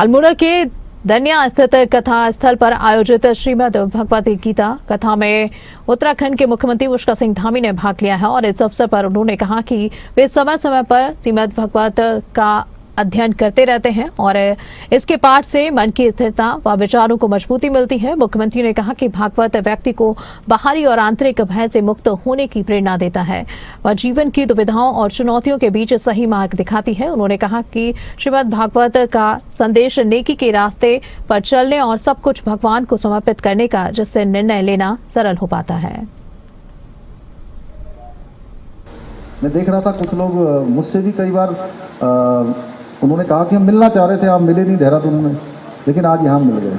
अल्मोड़ा के धन्या स्थित कथा स्थल पर आयोजित श्रीमद् भगवत गीता कथा में उत्तराखंड के मुख्यमंत्री मुश्क सिंह धामी ने भाग लिया है और इस अवसर पर उन्होंने कहा कि वे समय समय पर श्रीमद् भगवत का अध्ययन करते रहते हैं और इसके पाठ से मन की स्थिरता व विचारों को मजबूती मिलती है। मुख्यमंत्री ने कहा कि भागवत व्यक्ति को बाहरी और आंतरिक भय से मुक्त होने की प्रेरणा देता है व जीवन की दुविधाओं और चुनौतियों के बीच सही मार्ग दिखाती है। उन्होंने कहा कि श्रीमद् भागवत का संदेश नेकी के रास्ते पर चलने और सब कुछ भगवान को समर्पित करने का, जिससे निर्णय लेना सरल हो पाता है। मैं देख रहा था कुछ लोग मुझसे भी कई बार उन्होंने कहा कि हम मिलना चाह रहे थे, आप मिले नहीं देहरादून में, लेकिन आज यहाँ मिल गए।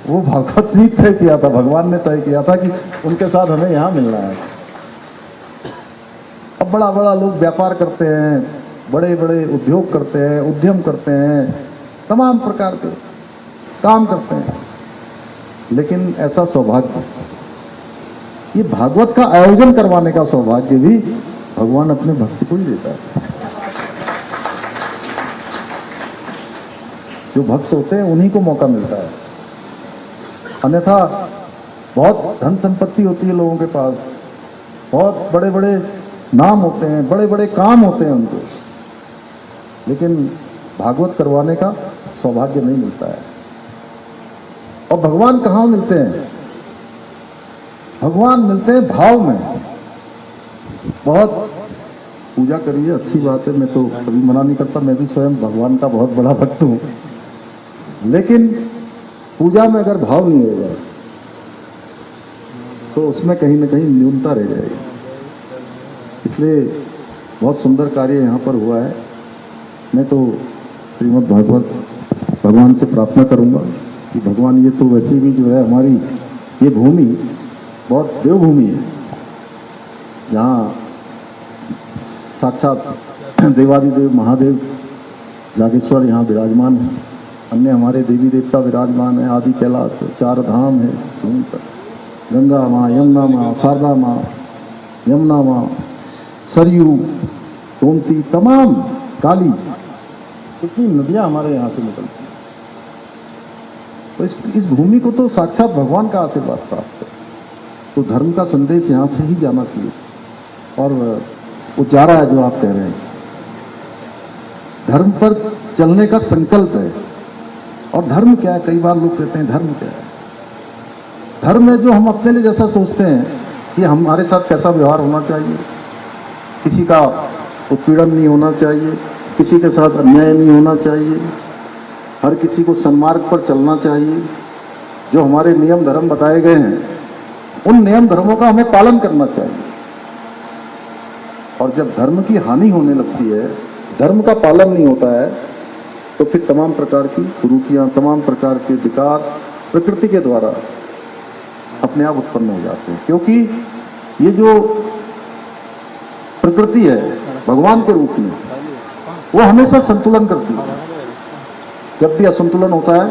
वो भागवत ने तय किया था, भगवान ने तय किया था कि उनके साथ हमें यहाँ मिलना है। अब बड़ा बड़ा लोग व्यापार करते हैं, बड़े बड़े उद्योग करते हैं, उद्यम करते हैं, तमाम प्रकार के काम करते हैं, लेकिन ऐसा सौभाग्य, ये भागवत का आयोजन करवाने का सौभाग्य भी भगवान अपने भक्त को ही देता है। जो भक्त होते हैं उन्हीं को मौका मिलता है, अन्यथा बहुत धन संपत्ति होती है लोगों के पास, बहुत बड़े बड़े नाम होते हैं, बड़े बड़े काम होते हैं उनको, लेकिन भागवत करवाने का सौभाग्य नहीं मिलता है। और भगवान कहाँ मिलते हैं? भगवान मिलते हैं भाव में। बहुत पूजा करिए, अच्छी बात है, मैं तो कभी मना नहीं करता, मैं भी स्वयं भगवान का बहुत बड़ा भक्त हूं, लेकिन पूजा में अगर भाव नहीं होगा तो उसमें कहीं ना कहीं न्यूनता रह जाएगी। इसलिए बहुत सुंदर कार्य यहाँ पर हुआ है। मैं तो श्रीमद् भागवत भगवान से प्रार्थना करूंगा कि भगवान, ये तो वैसे भी जो है हमारी ये भूमि बहुत देवभूमि है, जहाँ साक्षात देवादिदेव महादेव जागेश्वर यहाँ विराजमान है, अन्य हमारे देवी देवता विराजमान है, आदि कैलाश, चार धाम है, गंगा माँ, यमुना माँ, शारदा माँ, यमुना माँ, सरयू, गोमती, तमाम काली, कितनी नदियाँ हमारे यहाँ से निकलती हैं। तो इस भूमि को तो साक्षात भगवान का आशीर्वाद प्राप्त है। तो धर्म का संदेश यहाँ से ही जाना चाहिए, और वो जा रहा है जो आप कह रहे हैं। धर्म पर चलने का संकल्प है। और धर्म क्या है? कई बार लोग कहते हैं धर्म क्या है? धर्म है जो हम अपने लिए जैसा सोचते हैं कि हमारे साथ कैसा व्यवहार होना चाहिए, किसी का उत्पीड़न नहीं होना चाहिए, किसी के साथ अन्याय नहीं होना चाहिए, हर किसी को सन्मार्ग पर चलना चाहिए। जो हमारे नियम धर्म बताए गए हैं, उन नियम धर्मों का हमें पालन करना चाहिए। और जब धर्म की हानि होने लगती है, धर्म का पालन नहीं होता है, तो फिर तमाम प्रकार की कुरीतियां, तमाम प्रकार के विकार प्रकृति के द्वारा अपने आप उत्पन्न हो जाते हैं। क्योंकि ये जो प्रकृति है भगवान के रूप में, वो हमेशा संतुलन करती है। जब भी असंतुलन होता है